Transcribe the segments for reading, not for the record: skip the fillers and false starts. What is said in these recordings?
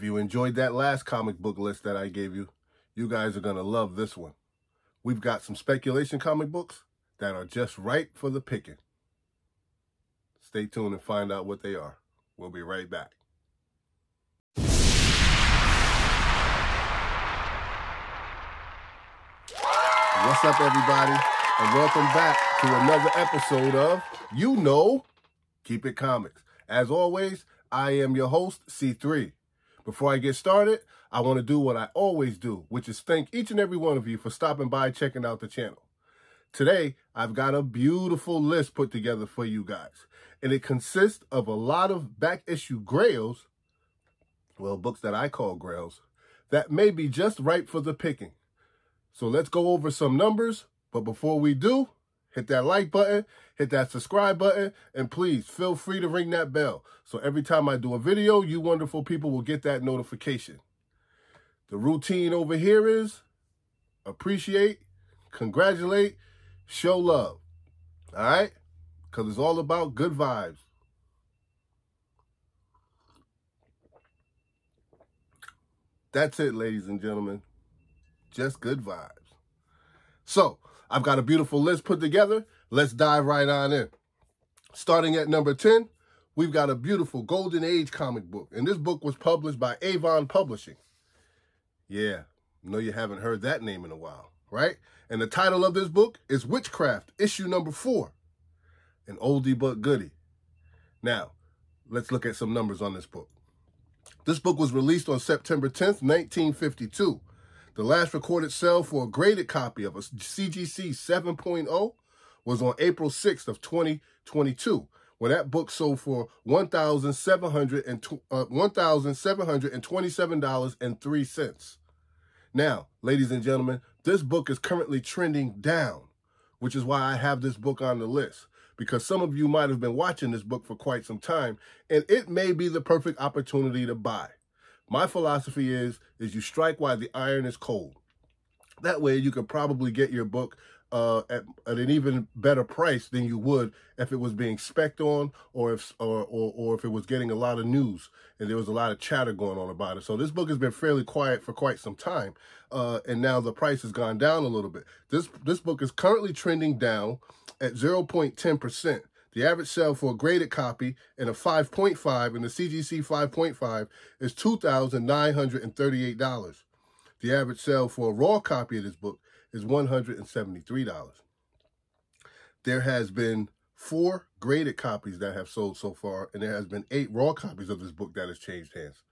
If you enjoyed that last comic book list that I gave you, you guys are going to love this one. We've got some speculation comic books that are just right for the picking. Stay tuned and find out what they are. We'll be right back. What's up, everybody, and welcome back to another episode of Keep It Comics. As always, I am your host, C3. Before I get started, I want to do what I always do, which is thank each and every one of you for stopping by, checking out the channel. Today, I've got a beautiful list put together for you guys, and it consists of a lot of back issue grails, well, books that I call grails, that may be just right for the picking. So let's go over some numbers, but before we do, hit that like button, hit that subscribe button, and please feel free to ring that bell. So every time I do a video, you wonderful people will get that notification. The routine over here is appreciate, congratulate, show love. All right? Because it's all about good vibes. That's it, ladies and gentlemen. Just good vibes. So, I've got a beautiful list put together. Let's dive right on in. Starting at number 10, we've got a beautiful Golden Age comic book. And this book was published by Avon Publishing. Yeah, I know you haven't heard that name in a while, right? And the title of this book is Witchcraft, issue number 4. An oldie but goodie. Now, let's look at some numbers on this book. This book was released on September 10th, 1952. The last recorded sale for a graded copy of a CGC 7.0 was on April 6th of 2022, when that book sold for $1,727.03. Now, ladies and gentlemen, this book is currently trending down, which is why I have this book on the list, because some of you might have been watching this book for quite some time, and it may be the perfect opportunity to buy. My philosophy is you strike while the iron is cold. That way you could probably get your book at an even better price than you would if it was being spec'd on or if it was getting a lot of news and there was a lot of chatter going on about it. So this book has been fairly quiet for quite some time, and now the price has gone down a little bit. This book is currently trending down at 0.10%. The average sale for a graded copy and a 5.5 and the CGC 5.5 is $2,938. The average sale for a raw copy of this book is $173. There has been 4 graded copies that have sold so far, and there has been 8 raw copies of this book that has changed hands,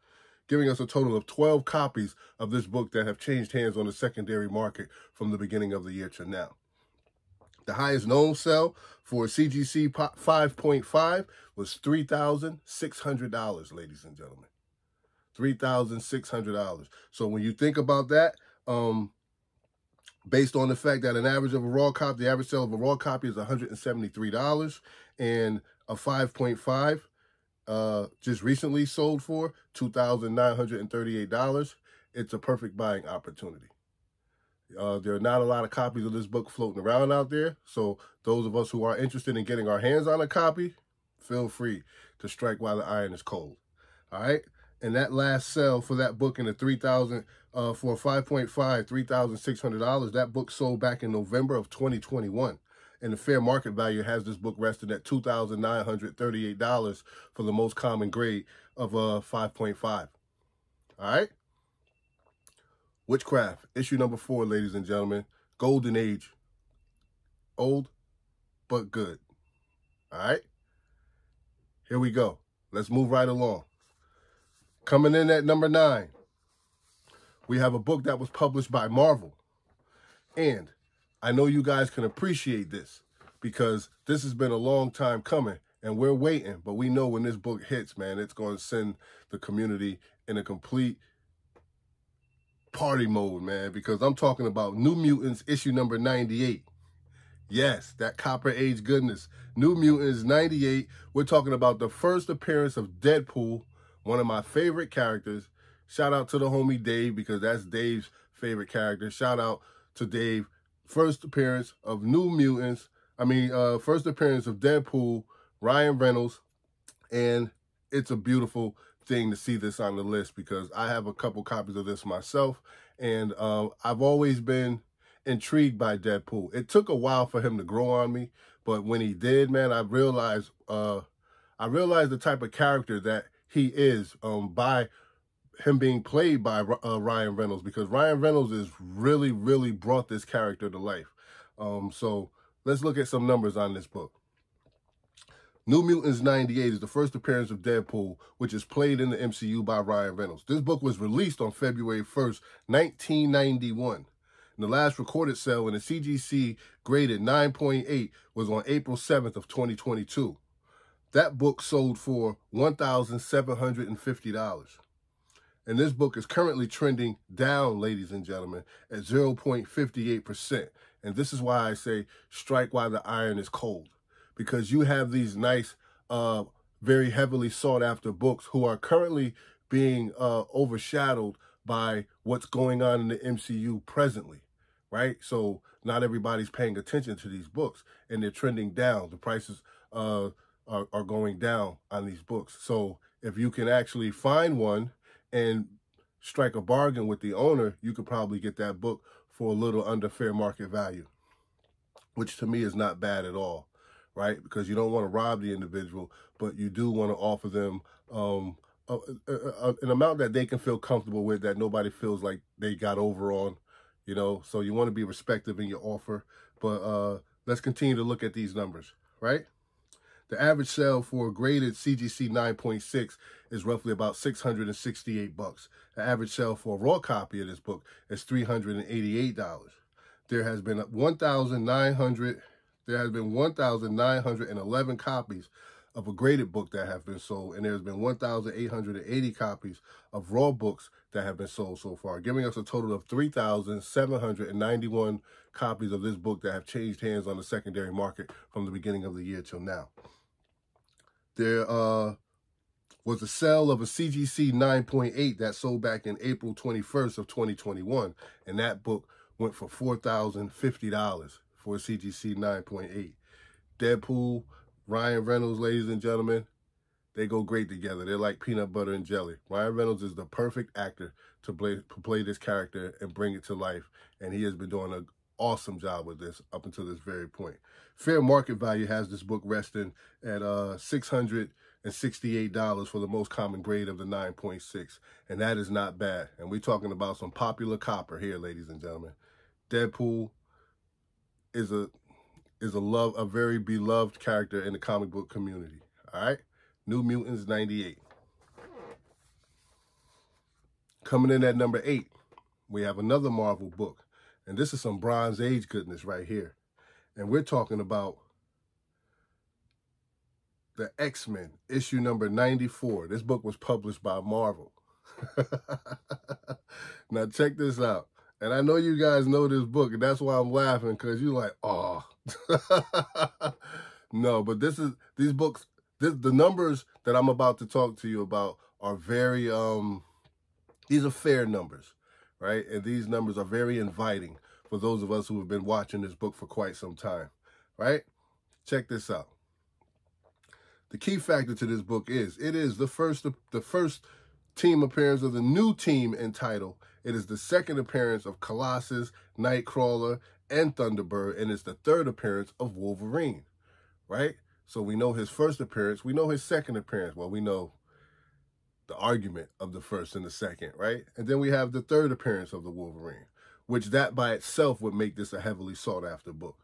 giving us a total of 12 copies of this book that have changed hands on the secondary market from the beginning of the year to now. The highest known sell for a CGC 5.5 was $3,600, ladies and gentlemen. $3,600. So when you think about that, based on the fact that an average of a raw copy, the average sale of a raw copy is $173, and a 5.5 just recently sold for $2,938, it's a perfect buying opportunity. There are not a lot of copies of this book floating around out there, so those of us who are interested in getting our hands on a copy, feel free to strike while the iron is cold. All right? And that last sale for that book in the $3,000 for a 5.5, $3,600, that book sold back in November of 2021. And the fair market value has this book rested at $2,938 for the most common grade of a 5.5. All right? Witchcraft, issue number 4, ladies and gentlemen. Golden Age. Old, but good. All right? Here we go. Let's move right along. Coming in at number 9, we have a book that was published by Marvel. And I know you guys can appreciate this because this has been a long time coming and we're waiting. But we know when this book hits, man, it's going to send the community in a complete party mode, man, because I'm talking about New Mutants issue number 98. Yes, that Copper Age goodness. New Mutants 98. We're talking about the first appearance of Deadpool, one of my favorite characters. Shout out to the homie Dave, because that's Dave's favorite character. Shout out to Dave. First appearance of New Mutants. First appearance of Deadpool, Ryan Reynolds, and it's a beautiful thing to see this on the list because I have a couple copies of this myself, and I've always been intrigued by Deadpool. It took a while for him to grow on me, but when he did, man, I realized the type of character that he is by him being played by Ryan Reynolds, because Ryan Reynolds has really brought this character to life. So let's look at some numbers on this book. New Mutants 98 is the first appearance of Deadpool, which is played in the MCU by Ryan Reynolds. This book was released on February 1st, 1991. And the last recorded sale in a CGC graded 9.8 was on April 7th of 2022. That book sold for $1,750. And this book is currently trending down, ladies and gentlemen, at 0.58%. And this is why I say strike while the iron is cold. Because you have these nice, very heavily sought after books who are currently being overshadowed by what's going on in the MCU presently, right? So not everybody's paying attention to these books, and they're trending down. The prices are going down on these books. So if you can actually find one and strike a bargain with the owner, you could probably get that book for a little under fair market value, which to me is not bad at all. Right? Because you don't want to rob the individual, but you do want to offer them an amount that they can feel comfortable with, that nobody feels like they got over on, you know. So you want to be respectful in your offer. But let's continue to look at these numbers, right? The average sale for a graded CGC 9.6 is roughly about $668. The average sale for a raw copy of this book is $388. There has been 1,911 copies of a graded book that have been sold, and there's been 1,880 copies of raw books that have been sold so far, giving us a total of 3,791 copies of this book that have changed hands on the secondary market from the beginning of the year till now. There was a sale of a CGC 9.8 that sold back in April 21st of 2021, and that book went for $4,050. For a CGC 9.8. Deadpool, Ryan Reynolds, ladies and gentlemen, they go great together. They're like peanut butter and jelly. Ryan Reynolds is the perfect actor to play this character and bring it to life, and he has been doing an awesome job with this up until this very point. Fair market value has this book resting at $668 for the most common grade of the 9.6, and that is not bad. And we're talking about some popular copper here, ladies and gentlemen. Deadpool is a very beloved character in the comic book community. All right, New Mutants 98. Coming in at number 8, we have another Marvel book, and this is some Bronze Age goodness right here. And we're talking about the X-Men, issue number 94. This book was published by Marvel. Now check this out. And I know you guys know this book, and that's why I'm laughing, because you're like, oh. No, but these books, the numbers that I'm about to talk to you about are very, these are fair numbers, right? And these numbers are very inviting for those of us who have been watching this book for quite some time, right? Check this out. The key factor to this book is, it is the first team appearance of the new team entitled. It is the second appearance of Colossus, Nightcrawler, and Thunderbird, and it's the third appearance of Wolverine, right? So we know his first appearance. We know his second appearance. Well, we know the argument of the first and the second, right? And then we have the third appearance of the Wolverine, which that by itself would make this a heavily sought-after book.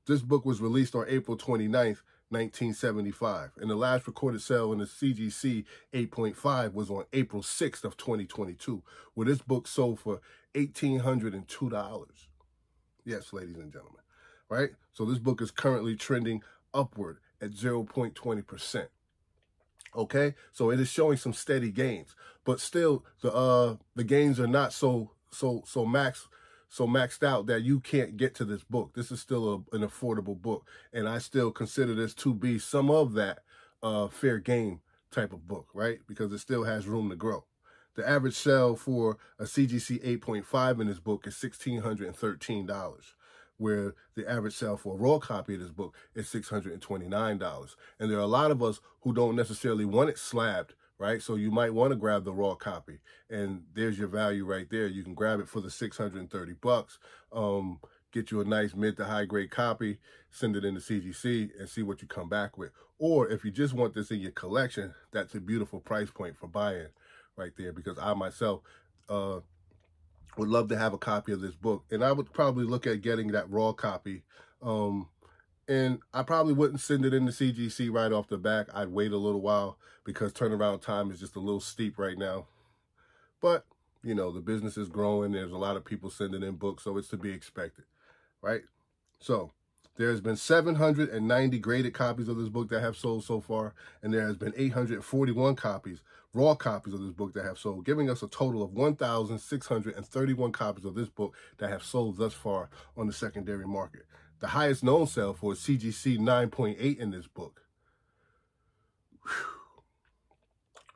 This book was released on April 29th, 1975, and the last recorded sale in the CGC 8.5 was on April 6th of 2022, where this book sold for $1,802. Yes, ladies and gentlemen, right? So this book is currently trending upward at 0.20%. Okay, so it is showing some steady gains, but still the gains are not so maxed out that you can't get to this book. This is still an affordable book, and I still consider this to be some of that fair game type of book, right? Because it still has room to grow. The average sale for a CGC 8.5 in this book is $1,613, where the average sale for a raw copy of this book is $629. And there are a lot of us who don't necessarily want it slabbed right? So you might want to grab the raw copy, and there's your value right there. You can grab it for the $630. Get you a nice mid to high grade copy, send it into CGC, and see what you come back with. Or if you just want this in your collection, that's a beautiful price point for buying right there, because I myself would love to have a copy of this book, and I would probably look at getting that raw copy. And I probably wouldn't send it into CGC right off the back. I'd wait a little while because turnaround time is just a little steep right now. But, you know, the business is growing. There's a lot of people sending in books, so it's to be expected, right? So there's been 790 graded copies of this book that have sold so far, and there has been 841 copies, raw copies of this book that have sold, giving us a total of 1,631 copies of this book that have sold thus far on the secondary market. The highest known sale for CGC 9.8 in this book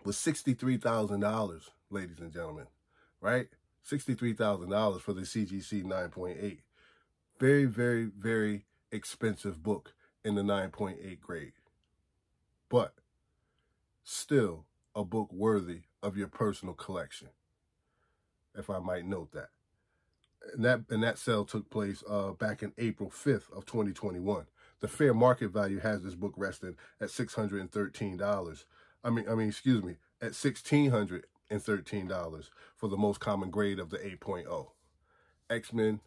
was $63,000, ladies and gentlemen, right? $63,000 for the CGC 9.8. Very, very, very expensive book in the 9.8 grade. But still a book worthy of your personal collection, if I might note that. And that sale took place back in April 5th of 2021. The fair market value has this book resting at $613. At $1,613 for the most common grade of the 8.0. XMen,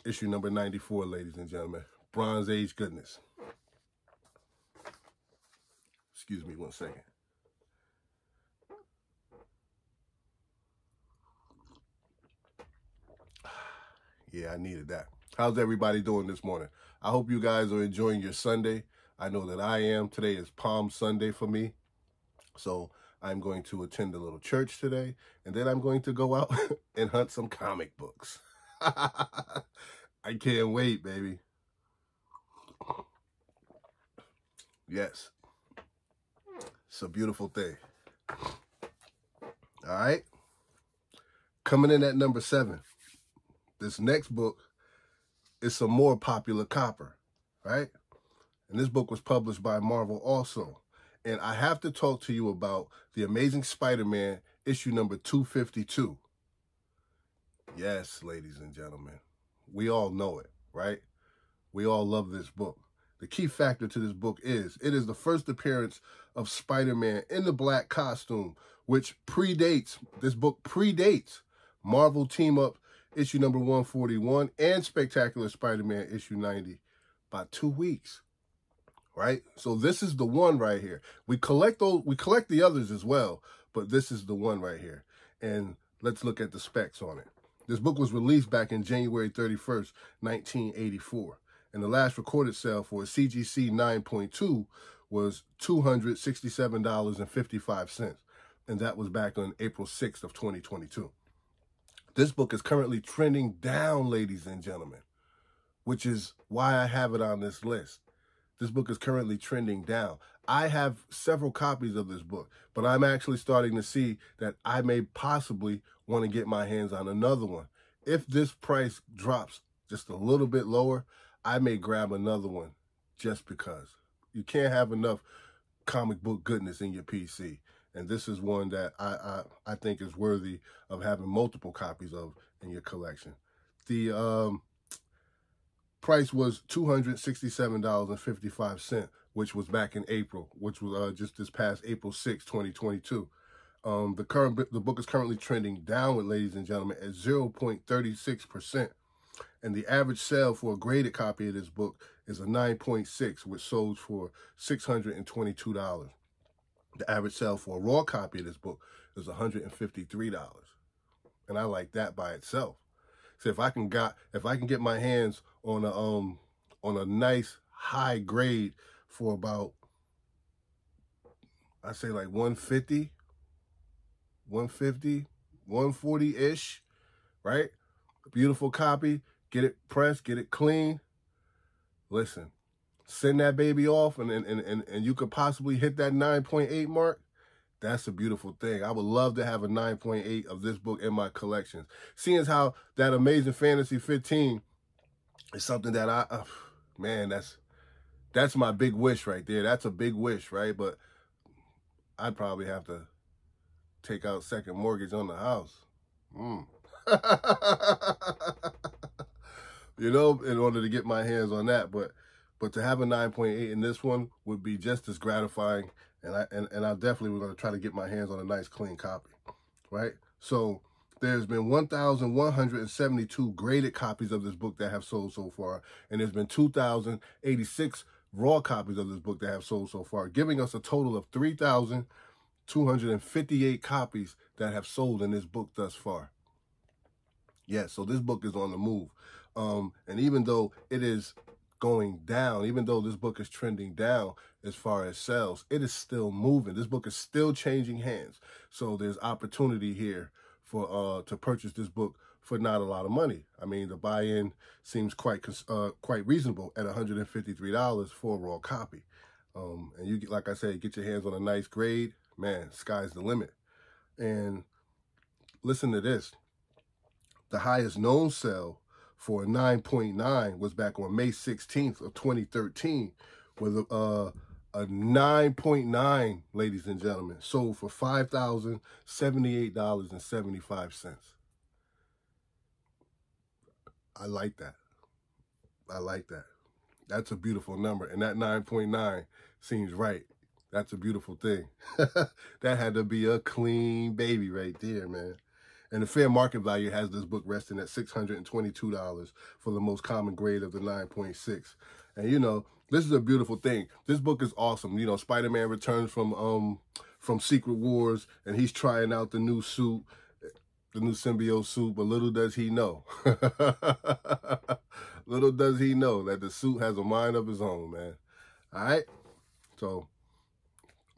issue number 94, ladies and gentlemen. Bronze Age goodness. Excuse me one second. Yeah, I needed that. How's everybody doing this morning? I hope you guys are enjoying your Sunday. I know that I am. Today is Palm Sunday for me. So I'm going to attend a little church today, and then I'm going to go out and hunt some comic books. I can't wait, baby. Yes. It's a beautiful thing. All right. Coming in at number 7. This next book is some more popular copper, right? And this book was published by Marvel also. And I have to talk to you about The Amazing Spider-Man, issue number 252. Yes, ladies and gentlemen, we all know it, right? We all love this book. The key factor to this book is it is the first appearance of Spider-Man in the black costume, which this book predates Marvel Team Up issue number 141 and Spectacular Spider-Man issue 90 by 2 weeks, right? So this is the one right here. We collect the others as well, but this is the one right here. And let's look at the specs on it. This book was released back in January 31st, 1984. And the last recorded sale for a CGC 9.2 was $267.55. And that was back on April 6th of 2022. This book is currently trending down, ladies and gentlemen, which is why I have it on this list. This book is currently trending down. I have several copies of this book, but I'm actually starting to see that I may possibly want to get my hands on another one. If this price drops just a little bit lower, I may grab another one just because. You can't have enough comic book goodness in your PC. And this is one that I think is worthy of having multiple copies of in your collection. The price was $267.55, which was back in April, which was just this past April 6, 2022. The book is currently trending downward, ladies and gentlemen, at 0.36%. And the average sale for a graded copy of this book is a 9.6, which sold for $622. The average sale for a raw copy of this book is $153. And I like that by itself. So if I can get my hands on a nice high grade for about, I say like 150, 140-ish, right? A beautiful copy, get it pressed, get it clean. Listen, send that baby off and you could possibly hit that 9.8 mark. That's a beautiful thing. I would love to have a 9.8 of this book in my collections. Seeing as how that Amazing Fantasy 15 is something that man, that's my big wish right there. That's a big wish, right? But I'd probably have to take out second mortgage on the house. You know, in order to get my hands on that. But to have a 9.8 in this one would be just as gratifying. And I definitely was going to try to get my hands on a nice clean copy, right? So there's been 1,172 graded copies of this book that have sold so far, and there's been 2,086 raw copies of this book that have sold so far, giving us a total of 3,258 copies that have sold in this book thus far. Yeah, so this book is on the move. And even though it is going down, even though this book is trending down as far as sales, it is still moving. This book is still changing hands. So there's opportunity here for to purchase this book for not a lot of money. I mean, the buy-in seems quite reasonable at $153 for a raw copy. And you get, like I said, get your hands on a nice grade, man, sky's the limit. And listen to this. The highest known sale for a 9.9 was back on May 16th of 2013 with a 9.9, ladies and gentlemen, sold for $5,078.75. I like that. I like that. That's a beautiful number. And that 9.9 seems right. That's a beautiful thing. That had to be a clean baby right there, man. And the fair market value has this book resting at $622 for the most common grade of the 9.6. And, you know, this is a beautiful thing. This book is awesome. You know, Spider-Man returns from Secret Wars, and he's trying out the new suit, the new symbiote suit, but little does he know. Little does he know that the suit has a mind of his own, man. All right? So,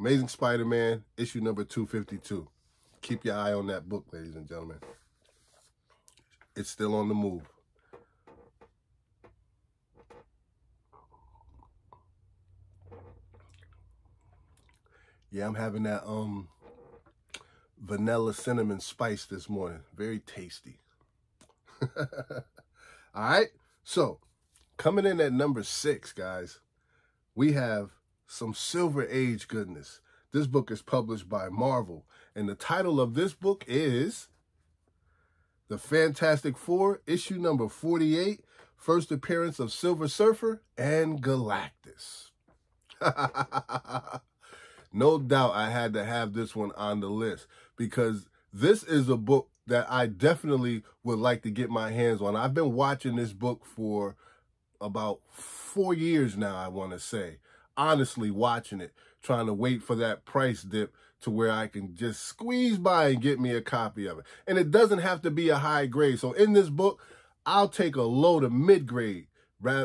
Amazing Spider-Man, issue number 252. Keep your eye on that book, ladies and gentlemen. It's still on the move. Yeah, I'm having that vanilla cinnamon spice this morning. Very tasty. All right. So, coming in at number 6, guys, we have some Silver Age goodness. This book is published by Marvel, and the title of this book is The Fantastic Four, issue number 48, first appearance of Silver Surfer and Galactus. No doubt I had to have this one on the list because this is a book that I definitely would like to get my hands on. I've been watching this book for about 4 years now, I want to say. Honestly, watching it, trying to wait for that price dip to where I can just squeeze by and get me a copy of it. And it doesn't have to be a high grade. So in this book, I'll take a low to mid grade,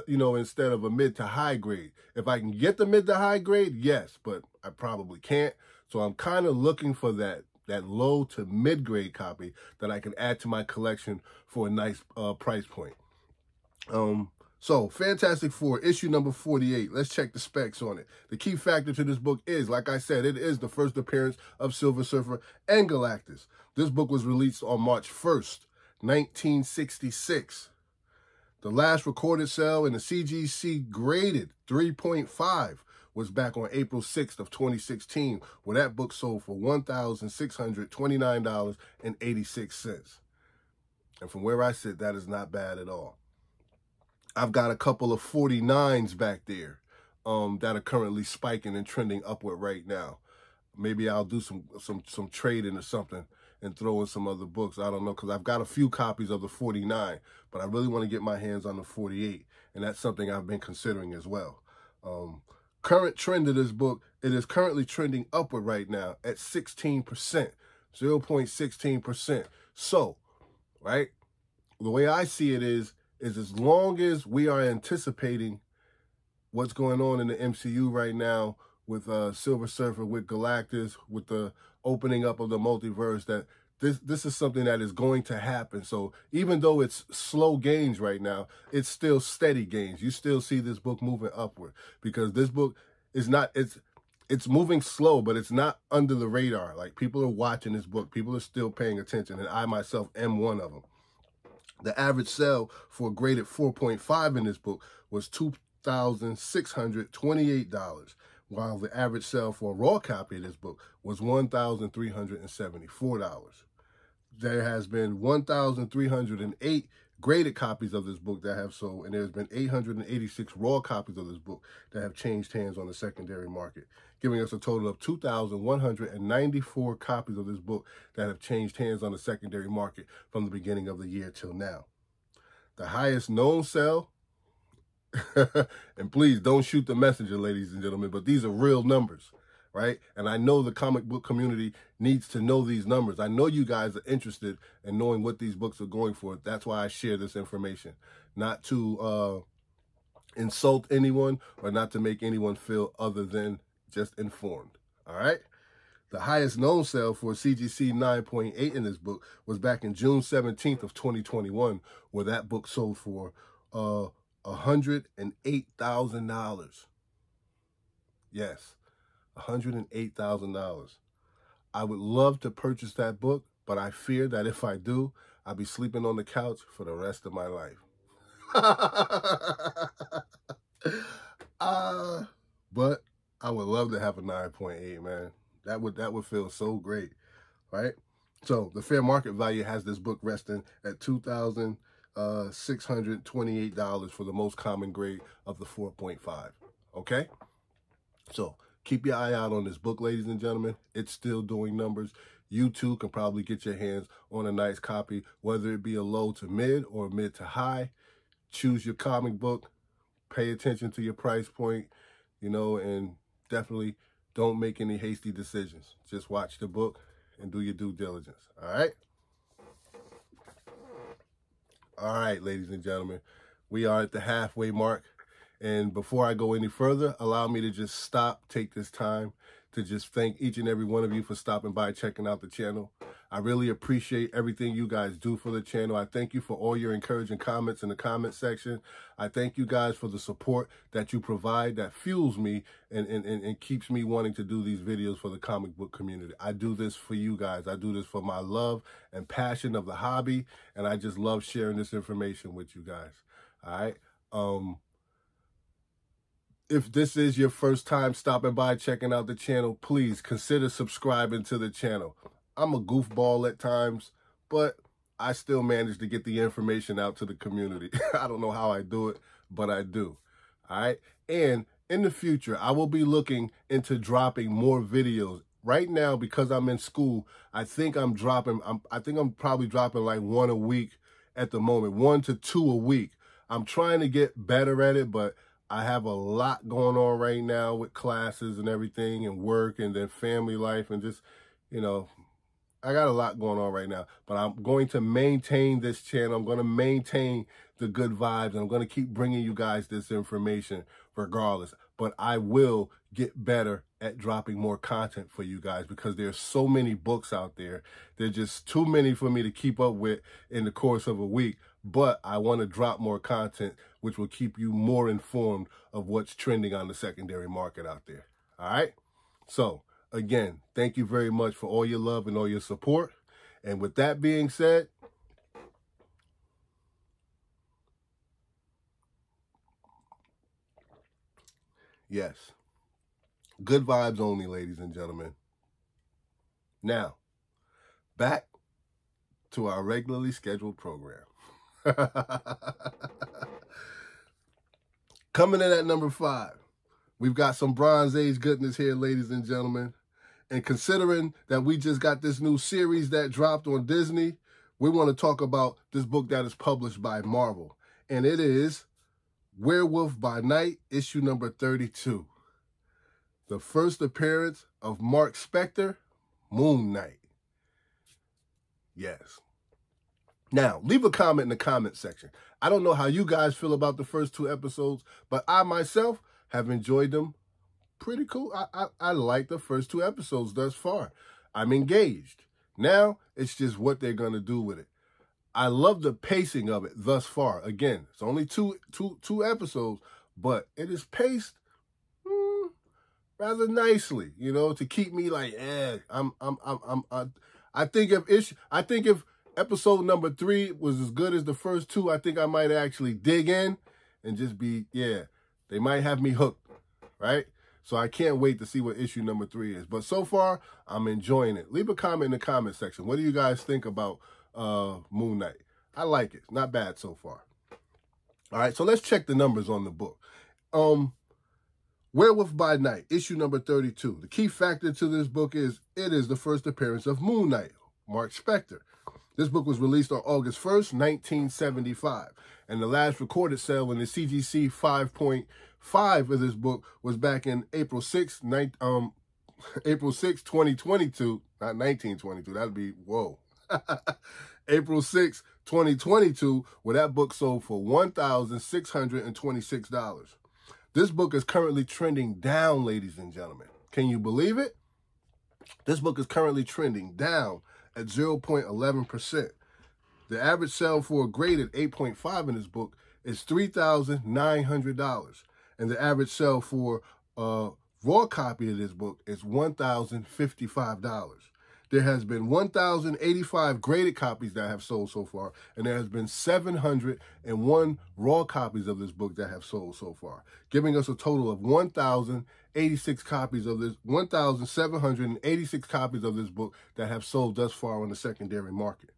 you know, instead of a mid to high grade. If I can get the mid to high grade, yes, but I probably can't. So I'm kind of looking for that low to mid grade copy that I can add to my collection for a nice price point. So, Fantastic Four, issue number 48. Let's check the specs on it. The key factor to this book is, like I said, it is the first appearance of Silver Surfer and Galactus. This book was released on March 1st, 1966. The last recorded sale in the CGC graded 3.5 was back on April 6th of 2016, where that book sold for $1,629.86. And from where I sit, that is not bad at all. I've got a couple of 49s back there that are currently spiking and trending upward right now. Maybe I'll do some trading or something and throw in some other books. I don't know, because I've got a few copies of the 49, but I really want to get my hands on the 48, and that's something I've been considering as well. Current trend of this book, it is currently trending upward right now at 16%, 0.16%. So, right, the way I see it is as long as we are anticipating what's going on in the MCU right now with Silver Surfer, with Galactus, with the opening up of the multiverse, that this is something that is going to happen. So even though it's slow gains right now, it's still steady gains. You still see this book moving upward because this book is not, it's moving slow, but it's not under the radar. Like, people are watching this book. People are still paying attention, and I myself am one of them. The average sale for a graded 4.5 in this book was $2,628, while the average sale for a raw copy of this book was $1,374. There has been 1,308 graded copies of this book that have sold, and there's been 886 raw copies of this book that have changed hands on the secondary market, giving us a total of 2,194 copies of this book that have changed hands on the secondary market from the beginning of the year till now. The highest known sale, and please don't shoot the messenger, ladies and gentlemen, but these are real numbers, right? And I know the comic book community needs to know these numbers. I know you guys are interested in knowing what these books are going for. That's why I share this information, not to insult anyone or not to make anyone feel other than just informed, all right? The highest known sale for CGC 9.8 in this book was back in June 17th of 2021, where that book sold for $108,000. Yes, $108,000. I would love to purchase that book, but I fear that if I do, I'll be sleeping on the couch for the rest of my life. But I would love to have a 9.8, man. That would feel so great, right? So the fair market value has this book resting at $2,628 for the most common grade of the 4.5. Okay? So keep your eye out on this book, ladies and gentlemen. It's still doing numbers. You too can probably get your hands on a nice copy, whether it be a low to mid or mid to high. Choose your comic book. Pay attention to your price point, you know, and definitely don't make any hasty decisions. Just watch the book and do your due diligence. All right? All right, ladies and gentlemen, we are at the halfway mark. And before I go any further, allow me to just stop, take this time to just thank each and every one of you for stopping by, checking out the channel. I really appreciate everything you guys do for the channel. I thank you for all your encouraging comments in the comment section. I thank you guys for the support that you provide that fuels me and keeps me wanting to do these videos for the comic book community. I do this for you guys. I do this for my love and passion of the hobby, and I just love sharing this information with you guys. All right? If this is your first time stopping by, checking out the channel, please consider subscribing to the channel. I'm a goofball at times, but I still manage to get the information out to the community. I don't know how I do it, but I do. All right? And in the future, I will be looking into dropping more videos. Right now, because I'm in school, I think I'm probably dropping like one a week at the moment, 1 to 2 a week. I'm trying to get better at it, but I have a lot going on right now with classes and everything and work and then family life and just, you know, I got a lot going on right now. But I'm going to maintain this channel. I'm going to maintain the good vibes. And I'm going to keep bringing you guys this information regardless. But I will get better at dropping more content for you guys because there's so many books out there. There's just too many for me to keep up with in the course of a week. But I want to drop more content, which will keep you more informed of what's trending on the secondary market out there. All right? So, again, thank you very much for all your love and all your support. And with that being said, yes, good vibes only, ladies and gentlemen. Now, back to our regularly scheduled program. Coming in at number 5, we've got some Bronze Age goodness here, ladies and gentlemen. And considering that we just got this new series that dropped on Disney, we want to talk about this book that is published by Marvel. And it is Werewolf by Night, issue number 32. The first appearance of Mark Spector, Moon Knight. Yes. Now, leave a comment in the comment section. I don't know how you guys feel about the first 2 episodes, but I myself have enjoyed them pretty cool. I like the first 2 episodes thus far. I'm engaged. Now, it's just what they're going to do with it. I love the pacing of it thus far. Again, it's only two episodes, but it is paced rather nicely, you know, to keep me like, I think if episode number 3 was as good as the first 2, I think I might actually dig in and just be, yeah, they might have me hooked, right? So I can't wait to see what issue number 3 is. But so far, I'm enjoying it. Leave a comment in the comment section. What do you guys think about Moon Knight? I like it. Not bad so far. All right, so let's check the numbers on the book. Werewolf by Night, issue number 32. The key factor to this book is it is the first appearance of Moon Knight, Mark Spector. This book was released on August 1st, 1975. And the last recorded sale in the CGC 5.5 of this book was back in April 6, 2022. Not 1922, that'd be, whoa. April 6, 2022, where that book sold for $1,626. This book is currently trending down, ladies and gentlemen. Can you believe it? This book is currently trending down at 0.11%. The average sale for a graded 8.5 in this book is $3,900. And the average sale for a raw copy of this book is $1,055. There has been 1,085 graded copies that have sold so far, and there has been 701 raw copies of this book that have sold so far, giving us a total of 1,086 copies of this, 1,786 copies of this book that have sold thus far on the secondary market.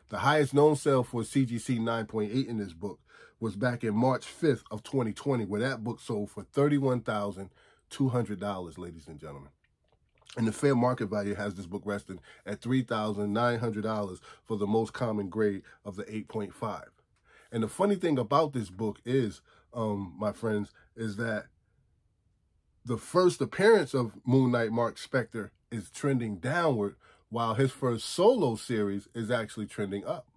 The highest known sale for CGC 9.8 in this book was back in March 5th of 2020, where that book sold for $31,200, ladies and gentlemen. And the fair market value has this book resting at $3,900 for the most common grade of the 8.5. And the funny thing about this book is, my friends, is that the first appearance of Moon Knight Mark Spector is trending downward, while his first solo series is actually trending up.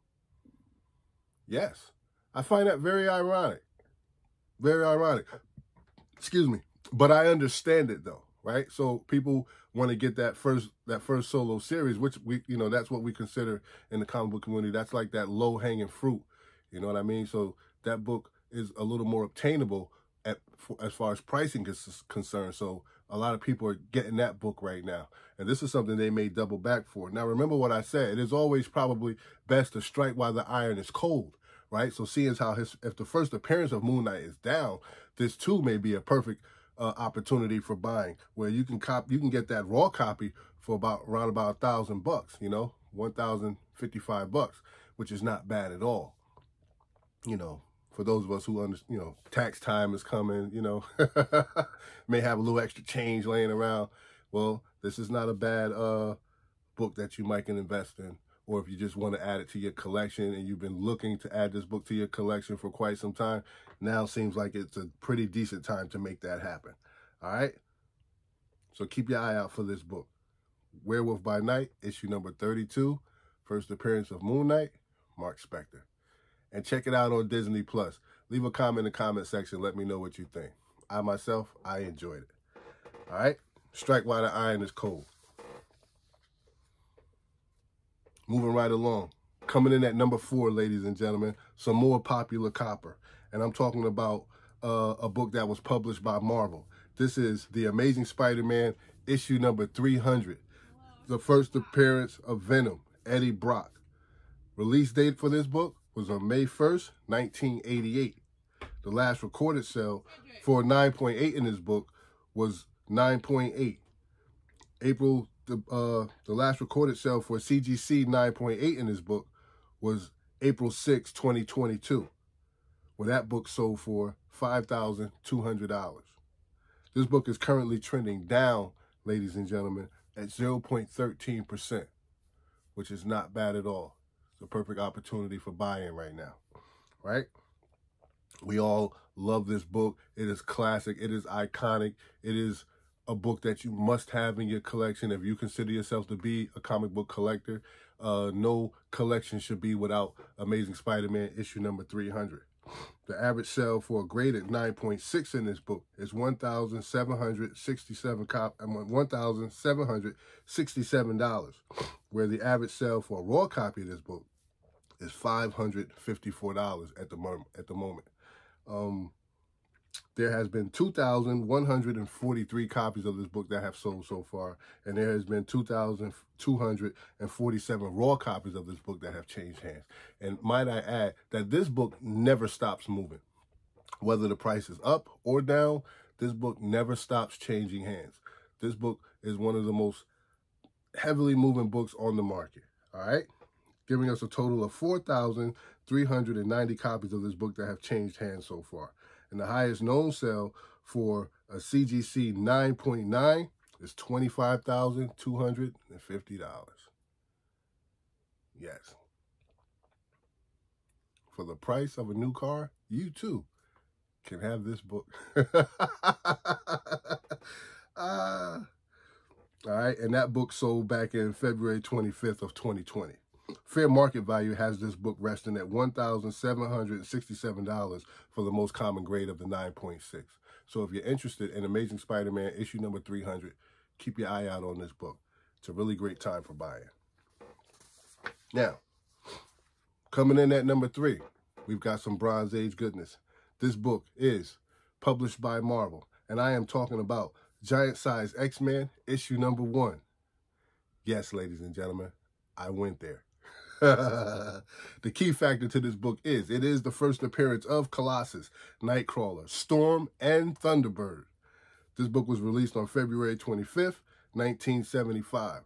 Yes, I find that very ironic. Very ironic. Excuse me. But I understand it though, right? So people want to get that first solo series, which that's what we consider in the comic book community. That's like that low hanging fruit. You know what I mean? So that book is a little more obtainable as far as pricing is concerned. So a lot of people are getting that book right now. And this is something they may double back for. Now, remember what I said. It is always probably best to strike while the iron is cold, right? So seeing as how if the first appearance of Moon Knight is down, this too may be a perfect opportunity for buying, where you can get that raw copy for around about $1,000 bucks, $1,055, which is not bad at all. For those of us who tax time is coming, may have a little extra change laying around. Well, this is not a bad book that you might can invest in. Or if you just want to add it to your collection and you've been looking to add this book to your collection for quite some time, now seems like it's a pretty decent time to make that happen. All right? So keep your eye out for this book. Werewolf by Night, issue number 32, first appearance of Moon Knight, Mark Spector. And check it out on Disney+. Leave a comment in the comment section. Let me know what you think. I enjoyed it. All right? Strike while the iron is cold. Moving right along. Coming in at number 4, ladies and gentlemen, some more popular copper. And I'm talking about a book that was published by Marvel. This is The Amazing Spider-Man, issue number 300. The first appearance of Venom, Eddie Brock. Release date for this book was on May 1st, 1988. The last recorded sale for 9.8 in this book was 9.8. The last recorded sale for CGC 9.8 in this book was April 6, 2022, where that book sold for $5,200. This book is currently trending down, ladies and gentlemen, at 0.13%, which is not bad at all. It's a perfect opportunity for buying right now, right? We all love this book. It is classic. It is iconic. It is a book that you must have in your collection. If you consider yourself to be a comic book collector, no collection should be without Amazing Spider-Man issue number 300. The average sale for a graded 9.6 in this book is $1,767, where the average sale for a raw copy of this book is $554 at the moment. There has been 2,143 copies of this book that have sold so far, and there has been 2,247 raw copies of this book that have changed hands. And might I add that this book never stops moving. Whether the price is up or down, This book never stops changing hands. This book is one of the most heavily moving books on the market, all right? Giving us a total of 4,390 copies of this book that have changed hands so far. And the highest known sale for a CGC 9.9 is $25,250. Yes. For the price of a new car, you too can have this book. All right, and that book sold back in February 25th of 2020. Fair market value has this book resting at $1,767 for the most common grade of the 9.6. So if you're interested in Amazing Spider-Man issue number 300, keep your eye out on this book. It's a really great time for buying. Now, coming in at number 3, we've got some Bronze Age goodness. This book is published by Marvel, and I am talking about Giant Size X-Men issue number 1. Yes, ladies and gentlemen, I went there. The key factor to this book is it is the first appearance of Colossus, Nightcrawler, Storm, and Thunderbird. This book was released on February 25th, 1975.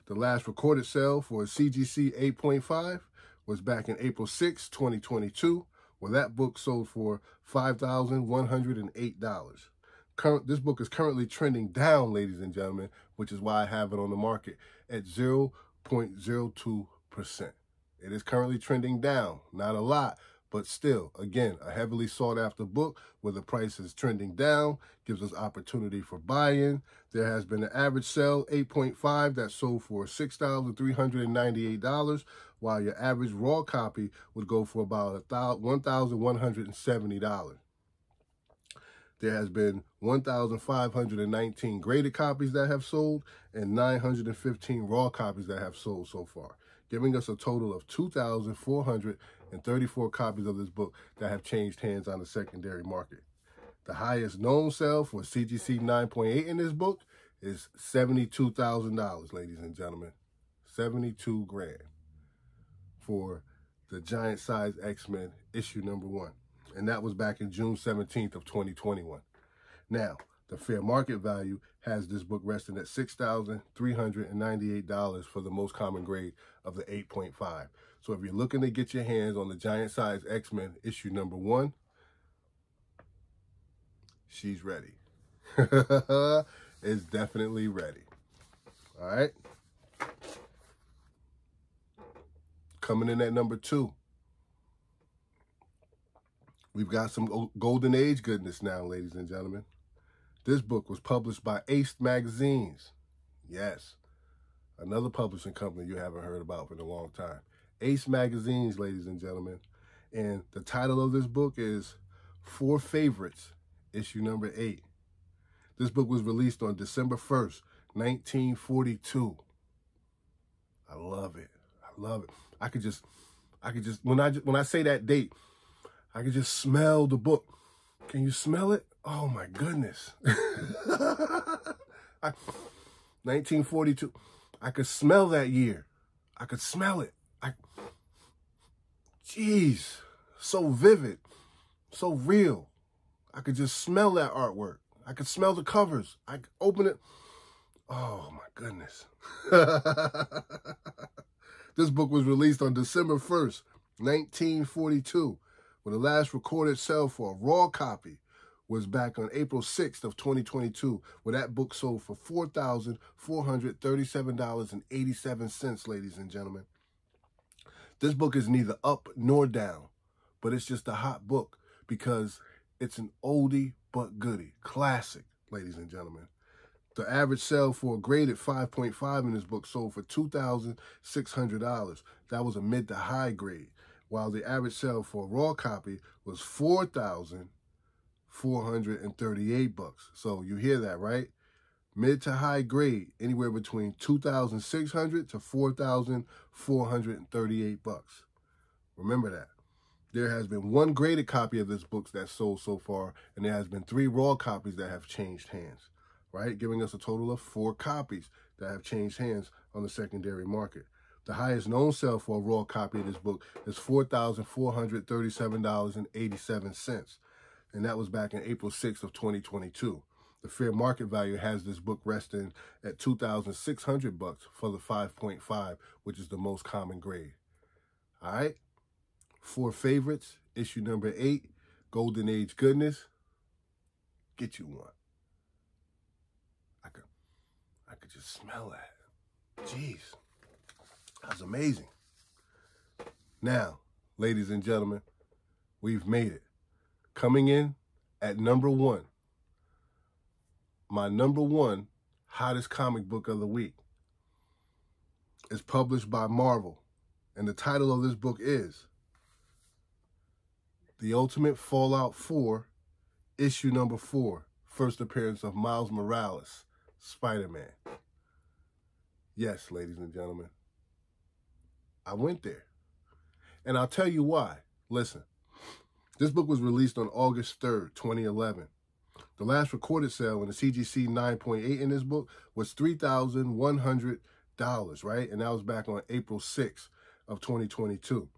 The last recorded sale for a CGC 8.5 was back in April 6, 2022, where that book sold for $5,108. This book is currently trending down, ladies and gentlemen, which is why I have it on the market at 0.02%. It is currently trending down, not a lot, but still, again, a heavily sought after book where the price is trending down, gives us opportunity for buy-in. There has been an average sale, 8.5, that sold for $6,398, while your average raw copy would go for about $1,170. There has been 1,519 graded copies that have sold and 915 raw copies that have sold so far, giving us a total of 2,434 copies of this book that have changed hands on the secondary market. The highest known sale for CGC 9.8 in this book is $72,000, ladies and gentlemen. 72 grand for the Giant Size X-Men issue number 1. And that was back in June 17th of 2021. Now, the fair market value has this book resting at $6,398 for the most common grade of the 8.5. So if you're looking to get your hands on the Giant Size X-Men issue number 1, she's ready. It's definitely ready. All right. Coming in at number 2. We've got some Golden Age goodness now, ladies and gentlemen. This book was published by Ace Magazines. Yes, another publishing company you haven't heard about for a long time. Ace Magazines, ladies and gentlemen. And the title of this book is 4 Favorites, issue number 8. This book was released on December 1st, 1942. I love it. I love it. I could just when I say that date, I can just smell the book. Can you smell it? Oh my goodness. 1942. I could smell that year. I could smell it. Jeez. So vivid. So real. I could just smell that artwork. I could smell the covers. I could open it. Oh my goodness. This book was released on December 1st, 1942. When the last recorded sale for a raw copy was back on April 6th of 2022, where that book sold for $4,437.87, ladies and gentlemen. This book is neither up nor down, but it's just a hot book because it's an oldie but goodie. Classic, ladies and gentlemen. The average sale for a graded 5.5 in this book sold for $2,600. That was a mid to high grade, while the average sale for a raw copy was $4,438. So you hear that, right? Mid to high grade, anywhere between $2,600 to $4,438. Remember that. There has been 1 graded copy of this book that's sold so far, and there has been 3 raw copies that have changed hands, right? Giving us a total of 4 copies that have changed hands on the secondary market. The highest known sale for a raw copy of this book is $4,437.87. And that was back in April 6th of 2022, The fair market value has this book resting at $2,600 for the 5.5, which is the most common grade. All right? 4 favorites, issue number 8, Golden Age Goodness. Get you one. I could just smell that. Jeez. That's amazing. Now, ladies and gentlemen, we've made it. Coming in at number 1. My number 1 hottest comic book of the week is published by Marvel. And the title of this book is The Ultimate Fallout 4, issue number 4, first appearance of Miles Morales, Spider-Man. Yes, ladies and gentlemen, I went there. And I'll tell you why. Listen, this book was released on August 3rd, 2011. The last recorded sale in the CGC 9.8 in this book was $3,100, right? And that was back on April 6th of 2022.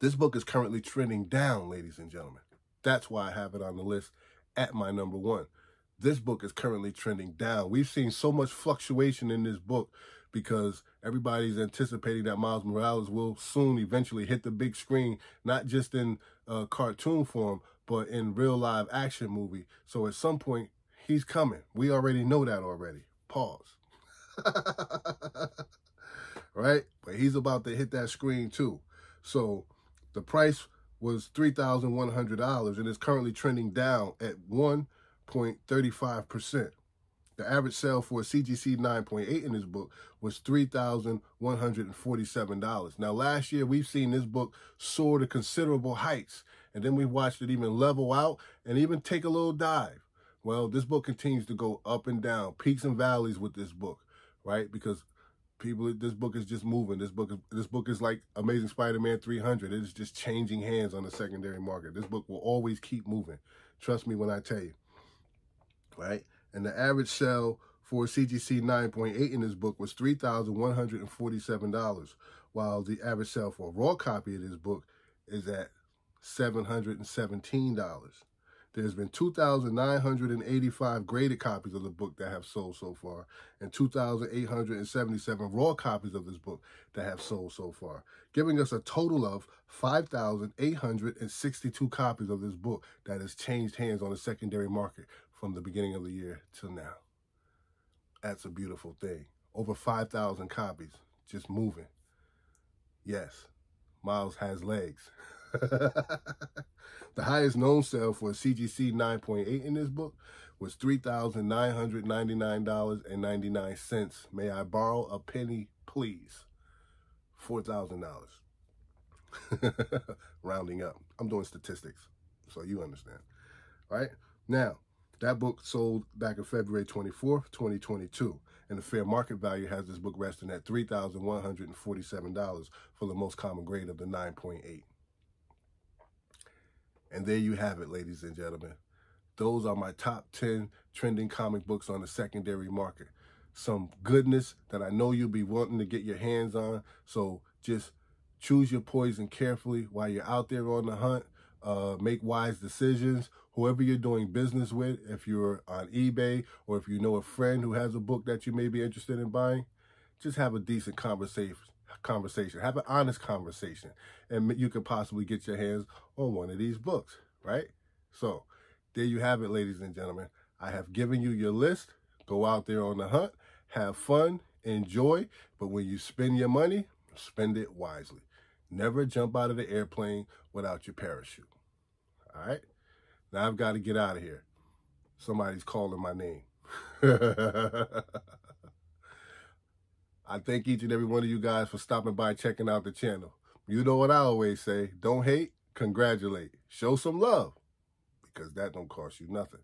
This book is currently trending down, ladies and gentlemen. That's why I have it on the list at my number 1. This book is currently trending down. We've seen so much fluctuation in this book because everybody's anticipating that Miles Morales will soon eventually hit the big screen, not just in cartoon form, but in real live action movie. So at some point, he's coming. We already know that already. Pause. Right? But he's about to hit that screen too. So the price was $3,100 and is currently trending down at 1.35%. The average sale for a CGC 9.8 in this book was $3,147. Now, last year, we've seen this book soar to considerable heights, and then we watched it even level out and even take a little dive. Well, this book continues to go up and down, peaks and valleys with this book, right? Because this book is just moving. This book is like Amazing Spider-Man 300. It is just changing hands on the secondary market. This book will always keep moving. Trust me when I tell you, right? And the average sale for CGC 9.8 in this book was $3,147, while the average sale for a raw copy of this book is at $717. There's been 2,985 graded copies of the book that have sold so far, and 2,877 raw copies of this book that have sold so far, giving us a total of 5,862 copies of this book that has changed hands on the secondary market from the beginning of the year till now. That's a beautiful thing. Over 5,000 copies, just moving. Yes, Miles has legs. The highest known sale for a CGC 9.8 in this book was $3,999.99. May I borrow a penny, please? $4,000. Rounding up. I'm doing statistics, so you understand. All right? Now, that book sold back on February 24th, 2022, and the fair market value has this book resting at $3,147 for the most common grade of the 9.8. And there you have it, ladies and gentlemen. Those are my top 10 trending comic books on the secondary market. Some goodness that I know you'll be wanting to get your hands on, so just choose your poison carefully while you're out there on the hunt. Make wise decisions. Whoever you're doing business with, if you're on eBay or if you know a friend who has a book that you may be interested in buying, just have a decent conversation. Have an honest conversation, and you could possibly get your hands on one of these books, right? So there you have it, ladies and gentlemen. I have given you your list. Go out there on the hunt, have fun, enjoy, but when you spend your money, spend it wisely. Never jump out of the airplane without your parachute. All right? Now I've got to get out of here. Somebody's calling my name. I thank each and every one of you guys for stopping by, checking out the channel. You know what I always say, don't hate, congratulate. Show some love, because that don't cost you nothing.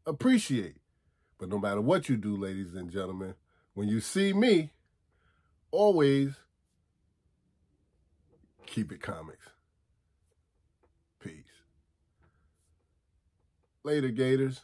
Appreciate. But no matter what you do, ladies and gentlemen, when you see me, always keep it comics. Peace. Later, Gators.